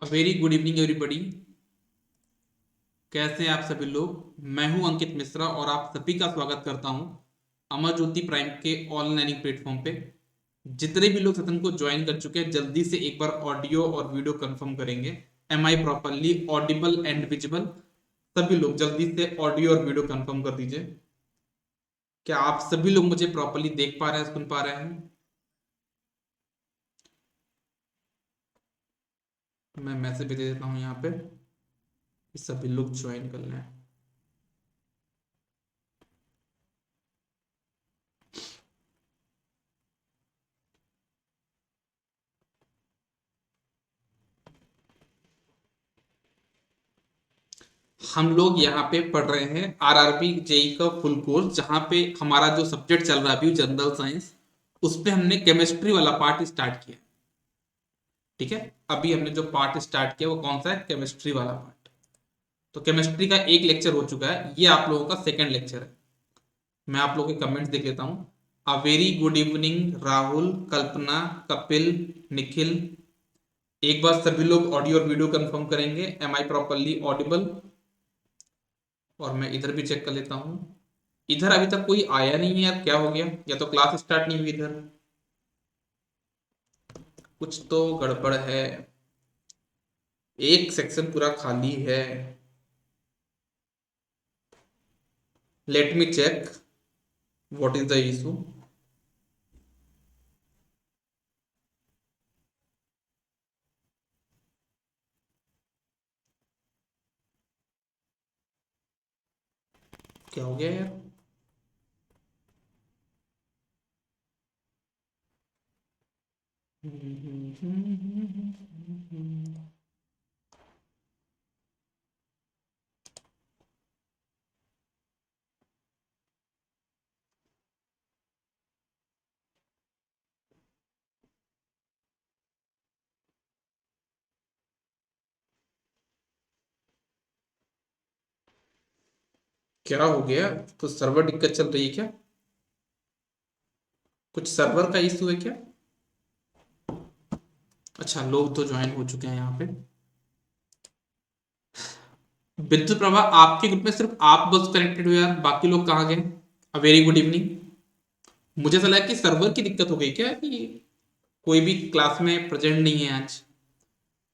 Very good evening everybody. कैसे हैं आप सभी लोग? मैं हूं अंकित मिश्रा और आप सभी का स्वागत करता हूं अमर ज्योति प्राइम के ऑनलाइन प्लेटफॉर्म पे। जितने भी लोग सत्संग को ज्वाइन कर चुके हैं जल्दी से एक बार ऑडियो और वीडियो कंफर्म करेंगे। Am I properly audible and visible? सभी लोग जल्दी से ऑडियो और वीडियो कंफर्म कर दीजिए। क्या आप सभी लोग मुझे प्रॉपरली देख पा रहे हैं, सुन पा रहे हैं? मैं मैसेज भी दे देता हूँ यहाँ पे कि सभी लोग ज्वाइन कर लें। हम लोग यहाँ पे पढ़ रहे हैं आरआरबी जेई का फुल कोर्स, जहाँ पे हमारा जो सब्जेक्ट चल रहा है अभी जनरल साइंस, उस पे हमने केमिस्ट्री वाला पार्ट स्टार्ट किया। ठीक है, अभी हमने जो पार्ट स्टार्ट किया वो कौन सा है? केमिस्ट्री वाला पार्ट। तो केमिस्ट्री का एक लेक्चर हो चुका है, ये आप लोगों का सेकंड लेक्चर है। मैं आप लोगों के कमेंट्स देख लेता हूँ। A very good evening Rahul, Kalpana, Kapil, Nikhil. एक बार सभी लोग ऑडियो और वीडियो कंफर्म करेंगे। Am I properly audible? और मैं इधर भी चेक कर लेता हूँ। इधर अभी तक कोई आया नहीं है यार, क्या हो गया? या तो क्लास स्टार्ट नहीं हुई, इधर कुछ तो गड़बड़ है। एक सेक्शन पूरा खाली है। Let me check what is the issue. क्या हो गया यार? क्या हो गया? कुछ सर्वर दिक्कत चल रही है क्या? कुछ सर्वर का इशू है क्या? अच्छा, लोग तो ज्वाइन हो चुके हैं यहाँ पे। विद्युत प्रभा, आपके ग्रुप में सिर्फ आप बस कनेक्टेड हो यार, बाकी लोग कहाँ गए? अ वेरी गुड इवनिंग। मुझे ऐसा लगा कि सर्वर की दिक्कत हो गई क्या, कि कोई भी क्लास में प्रेजेंट नहीं है आज।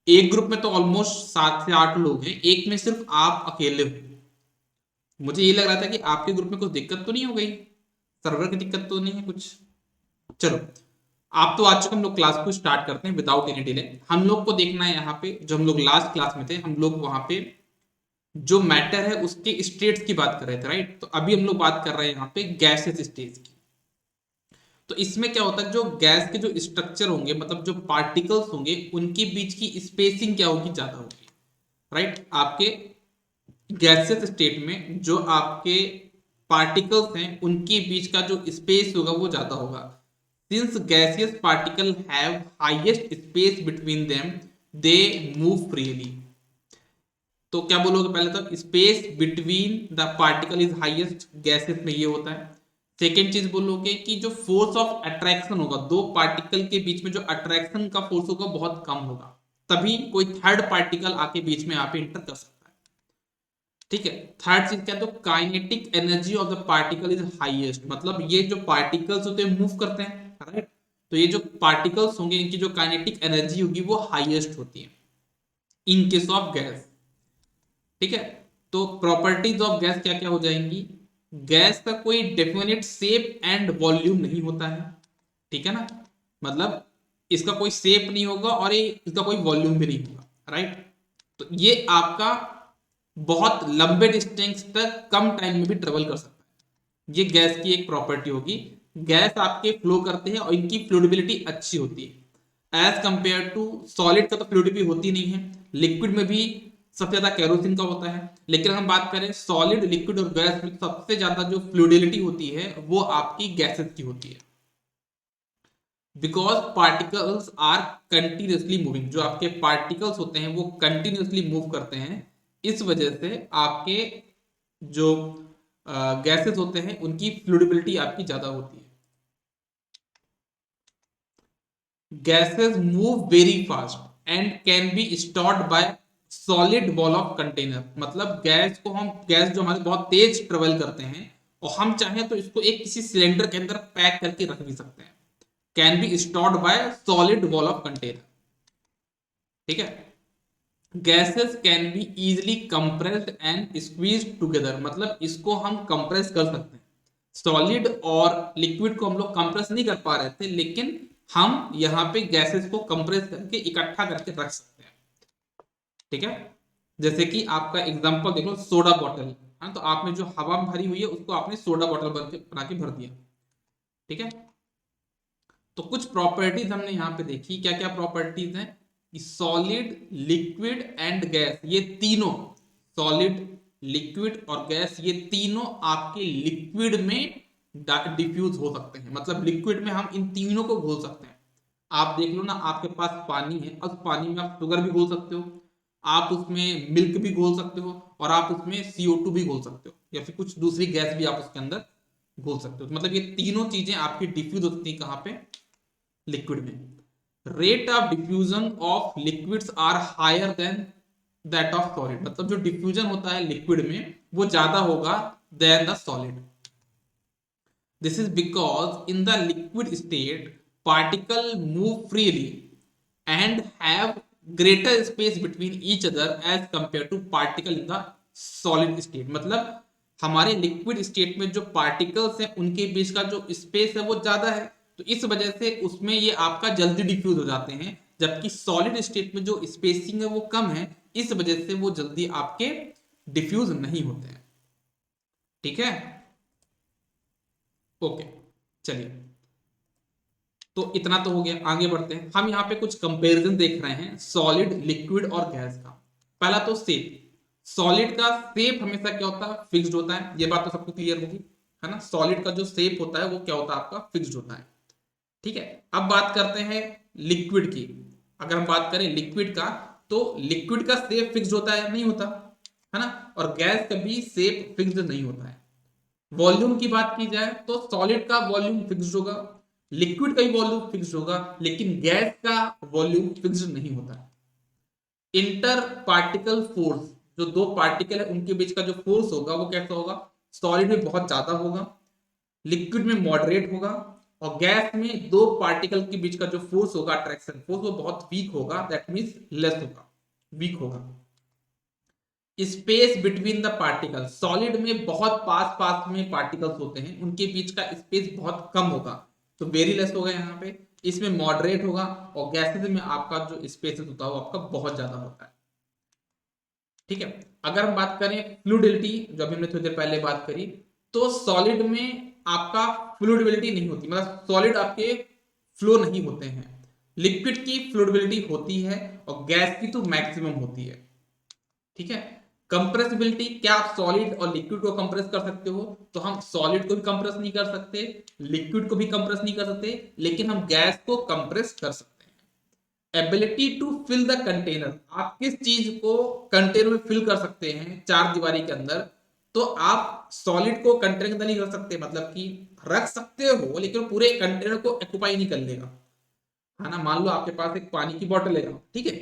एक ग्रुप में तो ऑलमोस्ट 7 से 8 लोग हैं, एक में सिर्फ आप अकेले हो। मुझे ये लग रहा था कि आपके ग्रुप में कुछ दिक्कत तो नहीं हो गई, सर्वर की दिक्कत तो नहीं है कुछ। चलो, आप तो आज चुके, हम लोग क्लास को स्टार्ट करते हैं विदाउट एनी डिले। हम लोग को देखना है यहाँ पे, जो हम लोग लास्ट क्लास में थे, हम लोग वहां पे जो मैटर है उसके स्टेट्स की बात कर रहे थे, राइट? तो अभी हम लोग बात कर रहे हैं यहाँ पे गैसेस स्टेज की। तो इसमें क्या होता है, जो गैस के जो स्ट्रक्चर होंगे, मतलब जो पार्टिकल्स होंगे, उनके बीच की स्पेसिंग क्या होगी? ज्यादा होगी, राइट? आपके गैसियस स्टेट में जो आपके पार्टिकल्स हैं उनके बीच का जो स्पेस होगा वो ज्यादा होगा। Since gaseous particle have highest space between them, they move freely. तो क्या बोलोगे? पहले तो space between the particle is highest, gases में ये होता है। सेकेंड चीज बोलोगे कि जो फोर्स ऑफ अट्रैक्शन होगा, दो पार्टिकल के बीच में जो अट्रैक्शन का फोर्स होगा बहुत कम होगा, तभी कोई थर्ड पार्टिकल आके बीच में आप इंटर कर सकता है। ठीक है। थर्ड चीज क्या है? तो kinetic energy of the particle is highest, मतलब ये जो पार्टिकल्स होते हैं मूव करते हैं, राइट? तो ये जो पार्टिकल्स होंगे इनकी जो काइनेटिक एनर्जी होगी वो हाईएस्ट होती है इन केस ऑफ गैस। ठीक है। तो प्रॉपर्टीज ऑफ गैस क्या क्या हो जाएंगी? गैस का कोई डेफिनेट शेप एंड वॉल्यूम नहीं होता है, ठीक है ना? मतलब इसका कोई शेप नहीं होगा और ये इसका कोई वॉल्यूम भी नहीं होगा, राइट? तो ये आपका बहुत लंबे डिस्टेंस तक कम टाइम में भी ट्रेवल कर सकता है, ये गैस की एक प्रॉपर्टी होगी। गैस आपके फ्लो करते हैं और इनकी फ्लूइडिबिलिटी अच्छी होती है एज कंपेयर टू सॉलिड का। तो फ्लूइडिबिलिटी होती नहीं है। लिक्विड में भी सबसे ज्यादा केरोसिन का होता है, लेकिन हम बात करें सॉलिड, लिक्विड और गैस में, सबसे ज्यादा जो फ्लूइडिबिलिटी होती है वो आपकी गैसेस की होती है। Because particles are continuously moving, जो आपके पार्टिकल्स होते हैं वो कंटिन्यूसली मूव करते हैं, इस वजह से आपके जो गैसेस होते हैं उनकी फ्लूइडिबिलिटी आपकी ज्यादा होती है। Gases move very fast and can be stored bye solid wall of container. मतलब गैस जो हमारे बहुत तेज ट्रेवल करते हैं और हम चाहें तो इसको एक किसी सिलेंडर के अंदर पैक करके रख भी सकते हैं। Can be stored bye solid wall of container. ठीक है। Gases can be easily compressed and squeeze together. मतलब इसको हम कंप्रेस कर सकते हैं। सॉलिड और लिक्विड को हम लोग कंप्रेस नहीं कर पा रहे थे, लेकिन हम यहाँ पे गैसेस को कंप्रेस करके इकट्ठा करके रख सकते हैं। ठीक है। जैसे कि आपका एग्जांपल देख लो, सोडा बॉटल है, तो आपने जो हवा में भरी हुई है उसको आपने सोडा बॉटल बना के भर दिया। ठीक है। तो कुछ प्रॉपर्टीज हमने यहाँ पे देखी। क्या क्या प्रॉपर्टीज हैं? सॉलिड, लिक्विड एंड गैस, ये तीनों, सॉलिड, लिक्विड और गैस, ये तीनों आपके लिक्विड में डिफ्यूज हो सकते हैं। मतलब लिक्विड में हम इन तीनों को घोल सकते हैं। आप देख लो ना, आपके पास पानी है, उस पानी में आप शुगर भी घोल सकते हो, आप उसमें मिल्क भी घोल सकते हो, और आप उसमें CO2 भी घोल सकते हो, या फिर कुछ दूसरी गैस भी आप उसके अंदर घोल सकते हो। मतलब ये तीनों चीजें आपकी डिफ्यूज हो सकती है कहाँ पे? लिक्विड में। Rate of diffusion of liquids are higher than that of solid. मतलब जो डिफ्यूजन होता है लिक्विड में वो ज्यादा होगा than the solid. This is because in the liquid state, particles move freely and have greater space between each other as compared to particle in the solid state। मतलब हमारे लिक्विड स्टेट में जो particles हैं उनके बीच का जो space है वो ज्यादा है, तो इस वजह से उसमें ये आपका जल्दी डिफ्यूज हो जाते हैं। जबकि सॉलिड स्टेट में जो स्पेसिंग है वो कम है, इस वजह से वो जल्दी आपके डिफ्यूज नहीं होते हैं। ठीक है। ओके, चलिए, तो इतना तो हो गया। आगे बढ़ते हैं। हम यहाँ पे कुछ कंपैरिजन देख रहे हैं सॉलिड, लिक्विड और गैस का। पहला तो शेप। सॉलिड का शेप हमेशा क्या होता है? फिक्स्ड होता है। ये बात तो सबको क्लियर होगी, है ना? सॉलिड का जो शेप होता है वो क्या होता है? आपका फिक्स्ड होता है। ठीक है। अब बात करते हैं लिक्विड की। अगर हम बात करें लिक्विड का, तो लिक्विड का शेप फिक्स्ड होता है? नहीं होता, है ना? और गैस का भी शेप फिक्स्ड नहीं होता है। वॉल्यूम की बात की जाए तो सॉलिड का वॉल्यूम फिक्स्ड होगा, लिक्विड का भी वॉल्यूम फिक्स्ड होगा, लेकिन गैस का वॉल्यूम फिक्स्ड नहीं होता। इंटर पार्टिकल फोर्स, जो दो पार्टिकल है उनके बीच का जो फोर्स होगा वो कैसा होगा? सॉलिड में बहुत ज्यादा होगा, लिक्विड में मॉडरेट होगा, और गैस में दो पार्टिकल के बीच का जो फोर्स होगा, अट्रैक्शन फोर्स, वो बहुत वीक होगा। दैट मींस लेस होगा, वीक होगा। Space between the particle, solid में बहुत पास पास में पार्टिकल्स होते हैं, उनके बीच का स्पेस बहुत कम होगा, तो वेरी लेस होगा यहाँ पे। इसमें मॉडरेट होगा, और गैसेस में आपका जो स्पेस होता है वो आपका बहुत ज्यादा होता है। ठीक है। अगर हम बात करें फ्लूइडिटी, जो अभी हमने थोड़ी देर पहले बात करी, तो सॉलिड में आपका फ्लूइडिटी नहीं होती, मतलब सॉलिड आपके फ्लो नहीं होते हैं। लिक्विड की फ्लूइडिटी होती है, और गैस की तो मैक्सिमम होती है। ठीक है। कंप्रेसिबिलिटी, क्या आप सॉलिड और लिक्विड को कंप्रेस कर सकते हो? तो हम सॉलिड को भी कंप्रेस नहीं कर सकते, लिक्विड को भी कंप्रेस नहीं कर सकते, लेकिन हम गैस को कंप्रेस कर सकते हैं। Ability to fill the container, आप किस चीज को कंटेनर में फिल कर सकते हैं चार दीवारी के अंदर? तो आप सॉलिड को कंटेनर के अंदर नहीं कर सकते, मतलब कि रख सकते हो लेकिन पूरे कंटेनर को ऑक्यूपाई नहीं कर लेगा, है ना? मान लो आपके पास एक पानी की बोतल है, ठीक है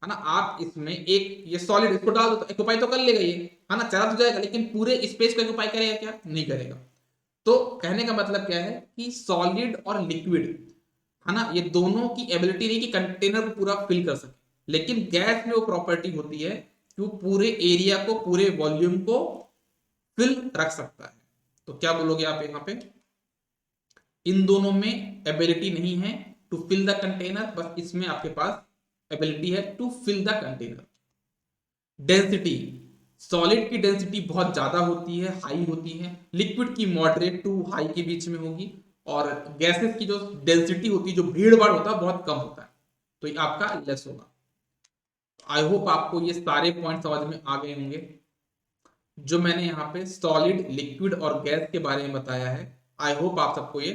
ना? आप इसमें एक ये सॉलिड इसको डाल दो तो ऑक्यूपाई तो कर लेगा ये, है ना? चला तो जाएगा, लेकिन पूरे स्पेस को ऑक्यूपाई करेगा क्या? नहीं करेगा। तो कहने का मतलब क्या है कि सॉलिड और लिक्विड, है ना, ये दोनों की एबिलिटी नहीं कि कंटेनर को पूरा फिल कर सके, लेकिन गैस में वो प्रॉपर्टी होती है कि वो पूरे एरिया को, पूरे वॉल्यूम को फिल रख सकता है। तो क्या बोलोगे आप यहाँ पे? इन दोनों में एबिलिटी नहीं है टू फिल द कंटेनर, बस इसमें आपके पास एबिलिटी है to fill the container. Density, solid की डेंसिटी बहुत ज्यादा होती है, हाई होती है, लिक्विड की मॉडरेट टू हाई के बीच में होगी, और गैसेस की जो डेंसिटी होती है, जो भीड़ भाड़ होता है, बहुत कम होता है, तो ये आपका लेस होगा। आई होप आपको ये सारे पॉइंट समझ में आ गए होंगे जो मैंने यहाँ पे सॉलिड, लिक्विड और गैस के बारे में बताया है। आई होप आप सबको ये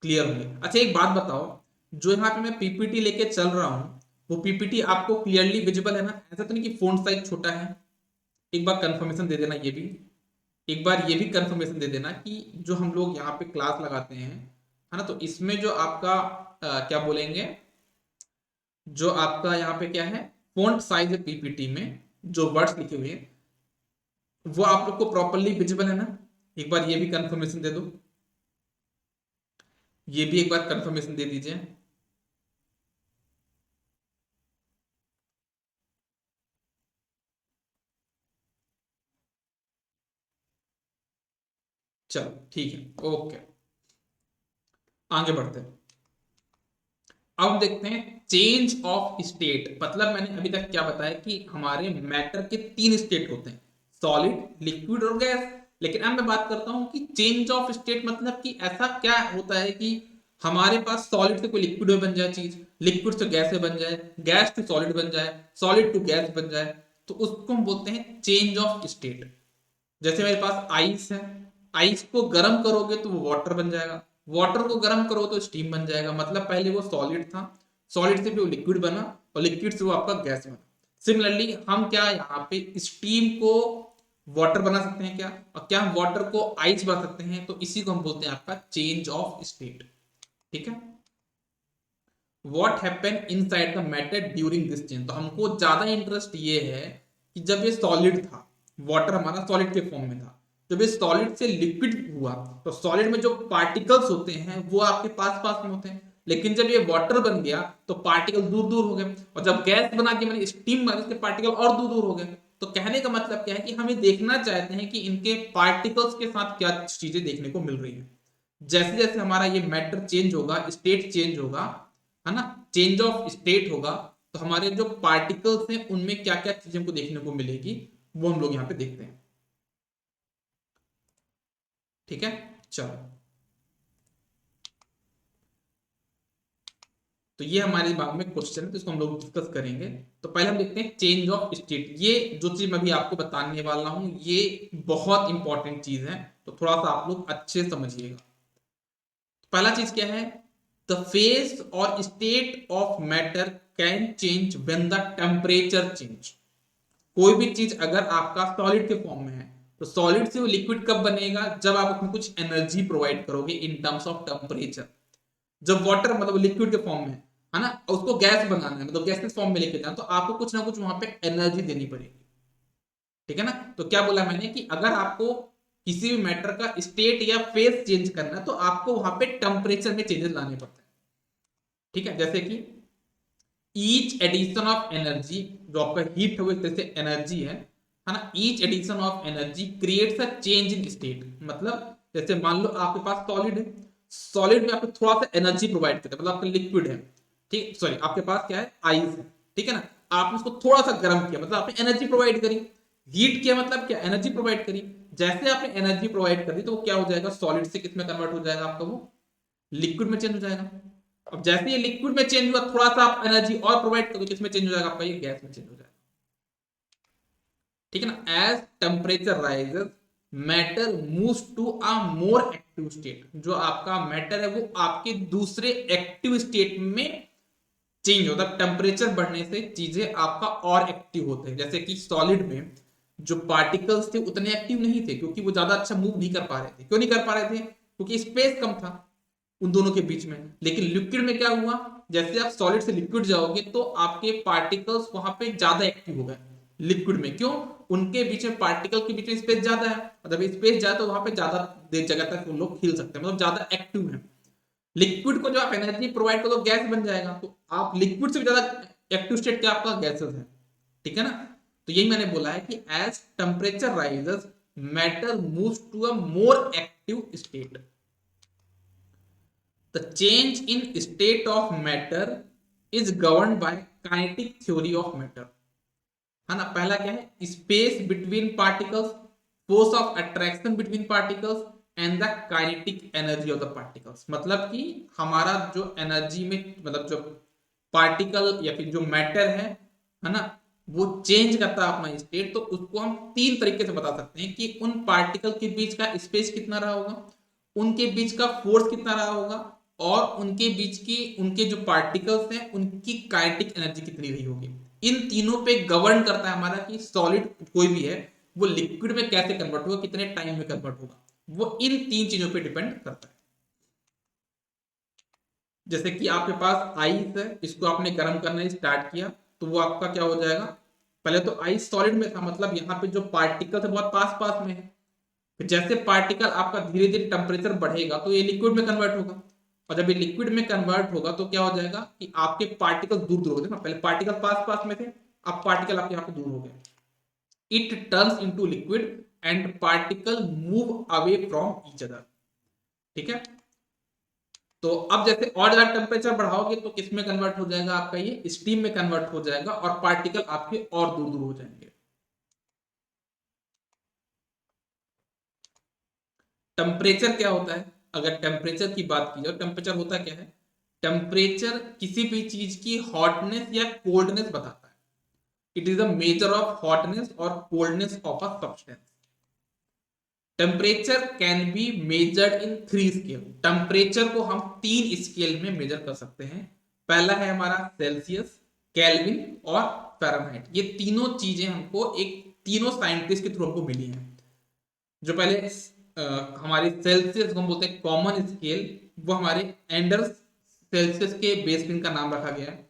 क्लियर होंगे। अच्छा, एक बात बताओ, जो यहाँ पे मैं पीपीटी लेके चल रहा हूँ, वो पीपीटी आपको क्लियरली विजिबल है ना? ऐसा तो नहीं कि फोंट साइज छोटा है? एक बार कंफर्मेशन दे देना, ये भी एक बार ये भी कंफर्मेशन दे देना कि जो हम लोग यहाँ पे क्लास लगाते हैं, है ना, तो इसमें जो आपका क्या बोलेंगे, जो आपका यहाँ पे क्या है, फॉन्ट साइज है पीपीटी में जो वर्ड्स लिखे हुए हैं वो आप लोग को प्रॉपरली विजिबल है ना? एक बार ये भी कंफर्मेशन दे दो, ये भी एक बार कंफर्मेशन दे दीजिए। चलो ठीक है, ओके, आगे बढ़ते हैं। अब देखते हैं चेंज ऑफ स्टेट, मतलब मैंने अभी तक क्या बताया कि हमारे मैटर के तीन स्टेट होते हैं, सॉलिड, लिक्विड और गैस। लेकिन अब मैं बात करता हूं कि चेंज ऑफ स्टेट मतलब कि ऐसा क्या होता है कि हमारे पास सॉलिड से कोई लिक्विड में बन जाए चीज, लिक्विड से गैस में बन जाए, गैस टू सॉलिड बन जाए, सॉलिड टू गैस बन जाए, तो उसको हम बोलते हैं चेंज ऑफ स्टेट। जैसे मेरे पास आइस है, आइस को गर्म करोगे तो वो वाटर बन जाएगा, वाटर को गर्म करो तो स्टीम बन जाएगा, मतलब पहले वो सॉलिड था, सॉलिड से भी वो लिक्विड बना और लिक्विड से वो आपका गैस बना। सिमिलरली हम क्या यहाँ पे स्टीम को वाटर बना सकते हैं क्या, और क्या हम वाटर को आइस बना सकते हैं, तो इसी को हम बोलते हैं आपका चेंज ऑफ स्टेट। ठीक है, what happen in side the matter during this change, तो हमको ज्यादा इंटरेस्ट ये है कि जब ये सॉलिड था, वाटर हमारा सॉलिड के फॉर्म में था, जब ये सॉलिड से लिक्विड हुआ तो सॉलिड में जो पार्टिकल्स होते हैं वो आपके पास पास में होते हैं, लेकिन जब ये वाटर बन गया तो पार्टिकल दूर दूर हो गए, और जब गैस बना के मैंने स्टीम बना इसके पार्टिकल और दूर दूर हो गए। तो कहने का मतलब क्या है कि हम ये देखना चाहते हैं कि इनके पार्टिकल्स के साथ क्या चीजें देखने को मिल रही है। जैसे जैसे हमारा ये मैटर चेंज होगा, स्टेट चेंज होगा, है ना, चेंज ऑफ स्टेट होगा, तो हमारे जो पार्टिकल्स हैं उनमें क्या क्या चीजें हमको देखने को मिलेगी वो हम लोग यहाँ पे देखते हैं। ठीक है, चलो, तो ये हमारे दिमाग में क्वेश्चन है तो इसको हम लोग डिस्कस करेंगे। तो पहले हम देखते हैं चेंज ऑफ स्टेट, ये जो चीज मैं अभी आपको बताने वाला हूं ये बहुत इंपॉर्टेंट चीज है, तो थोड़ा सा आप लोग अच्छे से समझिएगा। पहला चीज क्या है, द फेस और state of matter can change when the temperature change. कोई भी चीज अगर आपका सॉलिड के फॉर्म में है तो सॉलिड से वो लिक्विड कब बनेगा, जब आप उसमें कुछ एनर्जी प्रोवाइड करोगे इन टर्म्स ऑफ टेम्परेचर। जब वाटर मतलब लिक्विड के फॉर्म में है ना, उसको गैस बनाना है, मतलब गैसेस फॉर्म में लेके जाना, तो आपको कुछ ना कुछ वहां पे एनर्जी देनी पड़ेगी। ठीक है ना, तो क्या बोला मैंने कि अगर आपको किसी भी मैटर का स्टेट या फेज चेंज करना है तो आपको वहां पे टेम्परेचर में चेंजेस लाने पड़ते हैं। ठीक है, जैसे कि ईच एडिशन ऑफ एनर्जी, जो आपका हीट है वो एक तरह से एनर्जी है ना, each addition of energy creates a change in state. मतलब जैसे मान लो आपके पास सॉलिड है, सॉलिड में आपको थोड़ा सा एनर्जी प्रोवाइड करता है, मतलब आपका लिक्विड है, ठीक, सॉरी आपके पास क्या है, आइस है, ठीक है ना, आपने उसको थोड़ा सा गर्म किया मतलब आपने एनर्जी प्रोवाइड करी, हीट किया मतलब क्या, एनर्जी प्रोवाइड करी। जैसे आपने एनर्जी प्रोवाइड कर दी तो वो क्या हो जाएगा, सॉलिड से किस में कन्वर्ट हो जाएगा आपका, वो लिक्विड में चेंज हो जाएगा। अब जैसे ये लिक्विड में चेंज हुआ, थोड़ा सा आप एनर्जी और प्रोवाइड करो, किसमें चेंज हो जाएगा आपका, ये गैस में चेंज हो जाएगा। ठीक है ना, as temperature rises matter moves to a more active state, जो आपका मैटर है वो आपके दूसरे एक्टिव स्टेट में चेंज होता है। टेम्परेचर बढ़ने से चीजें आपका और एक्टिव होते हैं, जैसे कि सॉलिड में जो पार्टिकल्स थे उतने एक्टिव नहीं थे क्योंकि वो ज्यादा अच्छा मूव नहीं कर पा रहे थे। क्यों नहीं कर पा रहे थे, क्योंकि स्पेस कम था उन दोनों के बीच में। लेकिन लिक्विड में क्या हुआ, जैसे आप सॉलिड से लिक्विड जाओगे तो आपके पार्टिकल्स वहां पे ज्यादा एक्टिव हो गए लिक्विड में। क्यों, उनके बीच में पार्टिकल के बीच में स्पेस ज्यादा है, मतलब स्पेस ज्यादा तो वहां पे ज्यादा देर जगह तक वो लोग हिल सकते हैं, मतलब ज्यादा एक्टिव है। लिक्विड को जब आप एनर्जी प्रोवाइड करो तो गैस बन जाएगा, तो आप लिक्विड से भी ज्यादा एक्टिव स्टेट क्या आपका गैसेस है। ठीक है ना, तो यही मैंने बोला है कि as temperature rises matter moves to a more active state. The change in state of matter is governed by kinetic theory of matter। है ना, पहला क्या है, space between particles, force of attraction between particles and the kinetic energy of the particles. मतलब कि हमारा जो energy में, मतलब जो पार्टिकल या फिर जो मैटर है ना, वो चेंज करता है अपना स्टेट, तो उसको हम तीन तरीके से बता सकते हैं कि उन पार्टिकल के बीच का स्पेस कितना रहा होगा, उनके बीच का फोर्स कितना रहा होगा, और उनके बीच की, उनके जो पार्टिकल्स हैं उनकी काइनेटिक एनर्जी कितनी रही होगी। इन तीनों पे गवर्न करता है हमारा कि सॉलिड कोई भी है वो लिक्विड में कैसे कन्वर्ट होगा, कितने टाइम में कन्वर्ट होगा, वो इन तीन चीजों पे डिपेंड करता है। जैसे कि आपके पास आइस है, इसको आपने गर्म करना स्टार्ट किया तो वो आपका क्या हो जाएगा, पहले तो आइस सॉलिड में था, मतलब यहाँ पे जो पार्टिकल है बहुत पास पास में है। फिर जैसे पार्टिकल आपका धीरे धीरे टेम्परेचर बढ़ेगा तो ये लिक्विड में कन्वर्ट होगा, और जब ये लिक्विड में कन्वर्ट होगा तो क्या हो जाएगा कि आपके पार्टिकल दूर दूर हो गए ना, पहले पार्टिकल पास पास में थे, अब पार्टिकल आपके यहाँ पे दूर हो गए। It turns into liquid and particle move away from each other. ठीक है, तो अब जैसे और ज्यादा टेम्परेचर बढ़ाओगे तो किस में कन्वर्ट हो जाएगा, आपका ये स्टीम में कन्वर्ट हो जाएगा और पार्टिकल आपके और दूर दूर हो जाएंगे। टेम्परेचर क्या होता है, अगर टेम्परेचर की बात की जाए, टेम्परेचर होता क्या है, टेम्परेचर किसी भी चीज की हॉटनेस या कोल्डनेस बताता है। It is a measure of hotness और coldness of a substance. Temperature can be measured in 3 scale. Temperature को हम 3 स्केल में मेजर कर सकते हैं। पहला है हमारा सेल्सियस, केल्विन और फ़ारेनहाइट। ये तीनों चीजें हमको एक तीनों साइंटिस्ट के थ्रू हमको मिली हैं। जो पहले हमारी सेल्सियस को हम बोलते हैं कॉमन स्केल, वो हमारे एंडर्स सेल्सियस के बेस पे इनका नाम रखा गया है।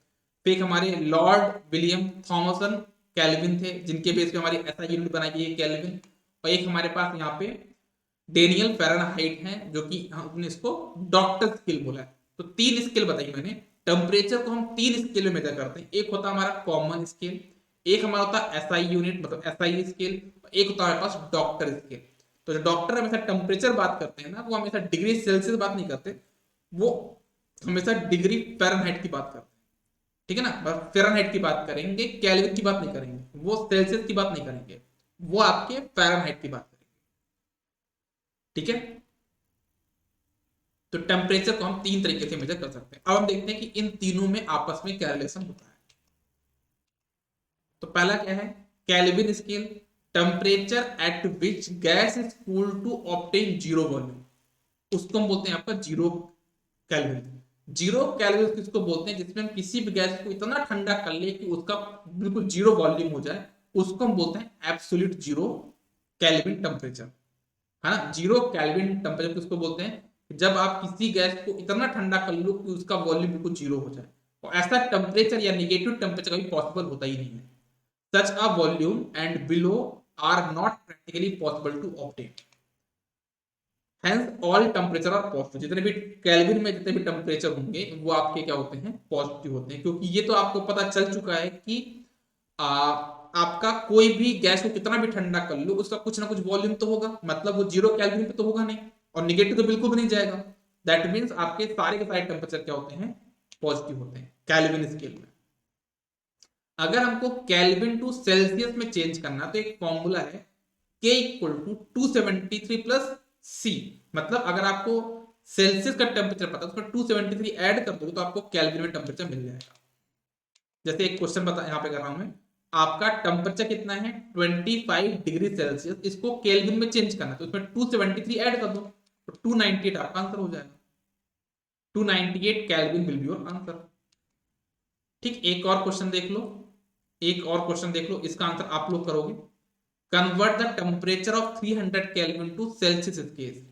फिर हमारे लॉर्ड विलियम थॉमसन केल्विन थे, जिनके बेस पे हमारी ऐसा यूनिट बनाई गई है केल्विन। और एक हमारे पास यहाँ पे डेनियल फ़ारेनहाइट है, जो कि हमने इसको डॉक्टर स्केल बोला है। तो 3 स्केल बताई मैंने। टेम्परेचर को हम 3 स्केल में मेजर करते हैं। एक होता है हमारा कॉमन स्केल, एक हमारा होता है एसआई यूनिट मतलब एसआई स्केल, एक होता है हमारे पास डॉक्टर स्केल। तो जो डॉक्टर हमेशा टेम्परेचर बात करते हैं ना, वो हमेशा डिग्री सेल्सियस बात नहीं करते, वो हमेशा डिग्री फ़ारेनहाइट की बात करते हैं। ठीक है ना, फ़ारेनहाइट की बात करेंगे, केल्विन की बात नहीं करेंगे, वो सेल्सियस की बात नहीं करेंगे, वो आपके फ़ारेनहाइट की बात करेंगे। ठीक है, तो टेम्परेचर को हम 3 तरीके से मेजर कर सकते हैं। अब हम देखते हैं कि इन तीनों में आपस में क्या रिलेशन होता है। तो पहला क्या है, Kelvin scale, temperature at which gas is cool to obtain zero volume, उसको हम बोलते हैं आपका जीरो केल्विन। जीरो केल्विन किसको बोलते हैं, जिसमें हम किसी भी गैस को इतना ठंडा कर ले कि उसका बिल्कुल जीरो वॉल्यूम हो जाए, उसको हम बोलते हैं एब्सोल्यूट जीरो केल्विन टेम्परेचर। है ना, जीरो केल्विन टेम्परेचर किसको बोलते हैं, जब आप किसी गैस को इतना ठंडा कर लो कि उसका वॉल्यूम बिल्कुल जीरो हो जाए। और ऐसा टेम्परेचर या निगेटिव टेम्परेचर कभी पॉसिबल होता ही नहीं है। Such a volume and below are not practically possible to obtain. Hence all temperature are positive. जितने भी केल्विन में जितने भी टेम्परेचर होंगे वो आपके क्या होते हैं, पॉजिटिव होते हैं। क्योंकि ये तो आपको पता चल चुका है कि आ, आपका कोई भी गैस को कितना भी ठंडा कर लो, उसका कुछ ना कुछ वॉल्यूम तो होगा, मतलब वो जीरो केल्विन पे तो होगा नहीं, और निगेटिव तो बिल्कुल भी नहीं जाएगा। दैट मीन्स आपके सारे के सारे टेम्परेचर क्या होते हैं, पॉजिटिव होते हैं केल्विन स्केल में। अगर हमको केल्विन टू सेल्सियस में चेंज करना तो एक फॉर्मूला है, K equal to 273 plus C। मतलब अगर आपको सेल्सियस का टेम्परेचर पता है, उसमें 273 ऐड कर दोगे तो आपको केल्विन में टेम्परेचर मिल जाएगा। जैसे एक क्वेश्चन बता यहाँ पे कर रहा हूं मैं, आपका टेम्परेचर कितना है 25 डिग्री सेल्सियस, इसको केल्विन में चेंज करना है तो इसमें 273 ऐड कर दो तो 298 आपका आंसर हो जाएगा। 298 kelvin will be your answer. ठीक, एक और क्वेश्चन देख लो, एक और क्वेश्चन देख लो, इसका आंसर आप लोग करोगे। Convert the temperature of 300 Kelvin to Celsius case.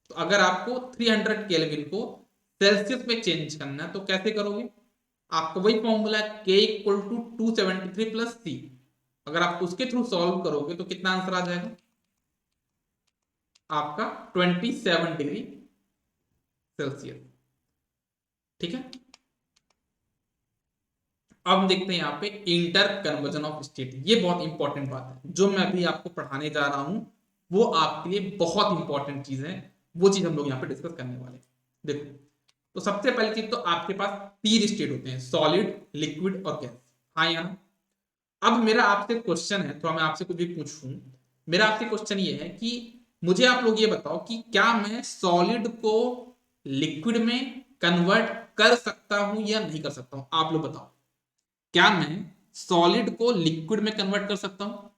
तो अगर आपको 300 केल्विन को सेल्सियस में चेंज करना है तो कैसे करोगे, आपका वही फॉर्मूला है K equal to 273 plus C। अगर आप उसके थ्रू सॉल्व करोगे तो कितना आंसर आ जाएगा आपका 27 डिग्री सेल्सियस। ठीक है, अब हम देखते हैं यहाँ पे इंटर कन्वर्जन ऑफ स्टेट। ये बहुत इंपॉर्टेंट बात है, जो मैं अभी आपको पढ़ाने जा रहा हूं वो आपके लिए बहुत इंपॉर्टेंट चीज है। वो चीज हम लोग यहाँ पे डिस्कस करने वाले। देखो, तो सबसे पहली चीज तो आपके पास 3 स्टेट होते हैं, सॉलिड, लिक्विड और गैस। हाँ यहाँ, अब मेरा आपसे क्वेश्चन है, तो मैं आपसे कुछ भी पूछूं, मेरा आपसे क्वेश्चन ये है कि मुझे आप लोग ये बताओ कि क्या मैं सॉलिड को लिक्विड में कन्वर्ट कर सकता हूं या नहीं कर सकता हूं, आप लोग बताओ। क्या मैं सॉलिड को लिक्विड में कन्वर्ट कर सकता हूं,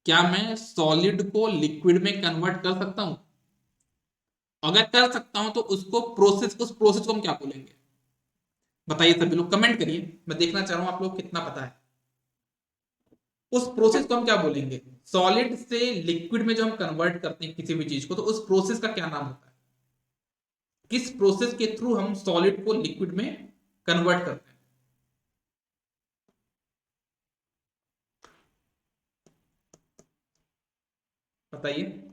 क्या मैं सॉलिड को लिक्विड में कन्वर्ट कर सकता हूं, अगर कर सकता हूं तो उसको प्रोसेस, उस प्रोसेस को हम क्या बोलेंगे, बताइए। सभी लोग कमेंट करिए, मैं देखना चाह रहा हूं आप लोग कितना पता है। उस प्रोसेस को हम क्या बोलेंगे? सॉलिड से लिक्विड में जो हम कन्वर्ट करते हैं किसी भी चीज को, तो उस प्रोसेस का क्या नाम होता है? किस प्रोसेस के थ्रू हम सॉलिड को लिक्विड में कन्वर्ट करते हैं? बताइए।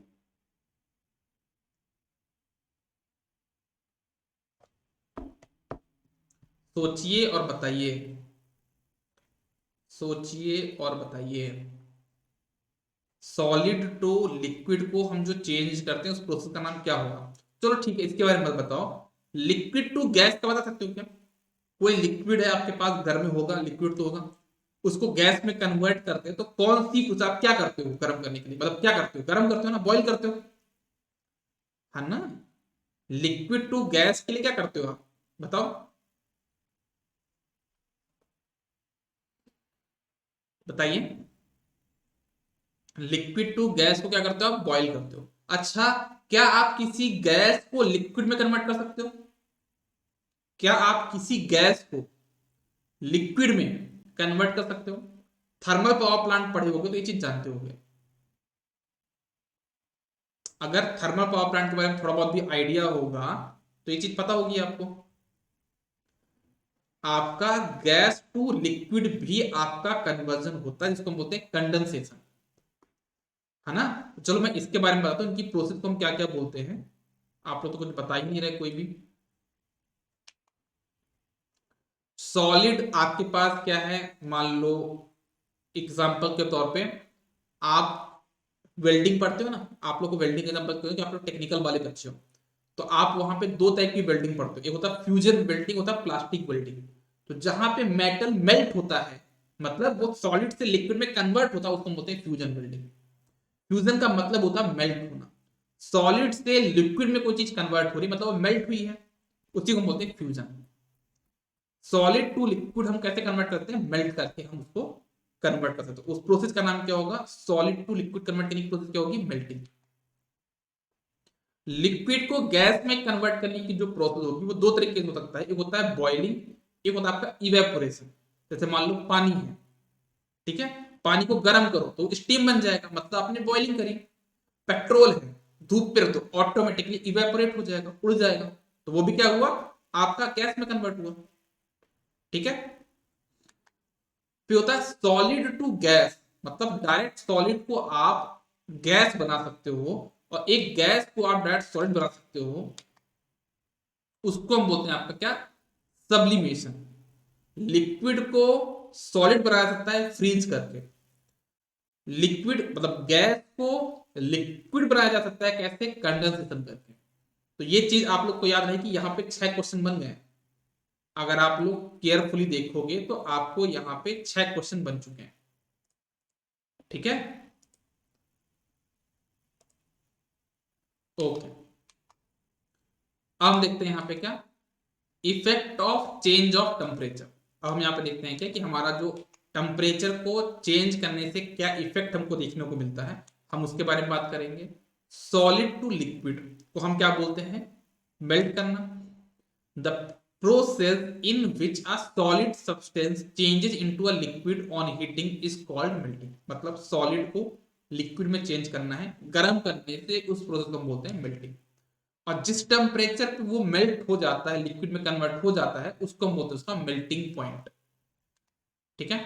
सोचिए और बताइए। सोचिए और बताइए। सॉलिड टू लिक्विड को हम जो चेंज करते हैं उस प्रोसेस का नाम क्या होगा? चलो ठीक है, इसके बारे में बताओ। लिक्विड टू गैस का बता सकते हो क्या? कोई लिक्विड है आपके पास, घर में होगा, लिक्विड तो होगा, उसको गैस में कन्वर्ट करते हैं, तो कौन सी कुछ आप क्या करते हो गर्म करने के लिए? मतलब क्या करते हो? गर्म करते हो ना, बॉईल करते हो, है ना? लिक्विड टू गैस के लिए क्या करते हो आप? बताओ। बताइए। लिक्विड टू गैस को क्या करते हो आप? बॉईल करते हो। अच्छा, क्या आप किसी गैस को लिक्विड में कन्वर्ट कर सकते हो? क्या आप किसी गैस को लिक्विड में कन्वर्ट कर सकते हो? थर्मल पावर प्लांट पढ़े होगे तो ये चीज जानते होगे। अगर थर्मल पावर प्लांट के बारे में थोड़ा बहुत भी आइडिया होगा तो ये चीज पता होगी आपको। आपका गैस टू लिक्विड भी आपका कन्वर्जन होता है, जिसको हम बोलते हैं कंडेंसेशन, है ना? तो चलो मैं इसके बारे में बताता हूँ, इनकी प्रोसेस को हम क्या क्या बोलते हैं। आप लोग तो कुछ बता ही नहीं रहे कोई भी। सॉलिड आपके पास क्या है? मान लो एग्जाम्पल के तौर पे, आप वेल्डिंग पढ़ते हो ना, आप लोग को वेल्डिंग का एग्जाम्पल कि आप लोग टेक्निकल वाले बच्चे हो, तो आप वहां पे दो टाइप की वेल्डिंग पढ़ते हो। एक होता है फ्यूजन वेल्डिंग, होता है प्लास्टिक वेल्डिंग। तो जहां पे मेटल मेल्ट होता है, मतलब वो सॉलिड से लिक्विड में कन्वर्ट होता है, उसको हम बोलते हैं फ्यूजन वेल्डिंग। फ्यूजन का मतलब होता है मेल्ट होना। सॉलिड से लिक्विड में कोई चीज कन्वर्ट हो रही, मतलब वो मेल्ट हुई है, उसी को हम बोलते हैं फ्यूजन। सॉलिड टू लिक्विड हम कैसे कन्वर्ट करते हैं? मेल्ट करके हम उसको कन्वर्ट कर सकते हैं। उस प्रोसेस का नाम क्या होगा? सॉलिड टू लिक्विड कन्वर्ट करने की प्रोसेस क्या होगी? मेल्टिंग। लिक्विड को गैस में कन्वर्ट करने की जो प्रोसेस होगी वो दो तरीके से हो सकता है। एक होता है बॉइलिंग, एक होता है आपका इवेपोरेशन। जैसे मान लो पानी है, ठीक है, पानी को गर्म करो तो स्टीम बन जाएगा, मतलब आपने बॉइलिंग करी। पेट्रोल है, धूप पे रख दो, ऑटोमेटिकली इवेपोरेट हो जाएगा, उड़ जाएगा, तो वो भी क्या हुआ? आपका गैस में कन्वर्ट हुआ। ठीक है। फिर होता है सॉलिड टू गैस, मतलब डायरेक्ट सॉलिड को आप गैस बना सकते हो, और एक गैस को आप डायरेक्ट सॉलिड बना सकते हो। उसको हम बोलते हैं आपका क्या? सब्लिमेशन। लिक्विड को सॉलिड बनाया सकता है फ्रीज करके। लिक्विड मतलब गैस को लिक्विड बनाया जा सकता है कैसे? कंडेंसेशन करके। तो ये चीज आप लोग को याद रहे कि यहाँ पे 6 क्वेश्चन बन गए। अगर आप लोग केयरफुली देखोगे तो आपको यहाँ पे 6 क्वेश्चन बन चुके हैं। ठीक है, ओके। अब हम देखते हैं यहाँ पे क्या, effect of change of temperature. अब हम यहाँ पे देखते हैं क्या कि हमारा जो टेम्परेचर को चेंज करने से क्या इफेक्ट हमको देखने को मिलता है, हम उसके बारे में बात करेंगे। सॉलिड टू लिक्विड को हम क्या बोलते हैं? मेल्ट करना। The process in which a solid substance changes into a liquid on heating is called melting. मतलब सॉलिड को लिक्विड में चेंज करना है गर्म करने से, उस प्रोसेस को हम बोलते हैं मेल्टिंग। और जिस टेम्परेचर पे वो मेल्ट हो जाता है, लिक्विड में कन्वर्ट हो जाता है, उसको हम बोलते हैं उसका मेल्टिंग पॉइंट। ठीक है।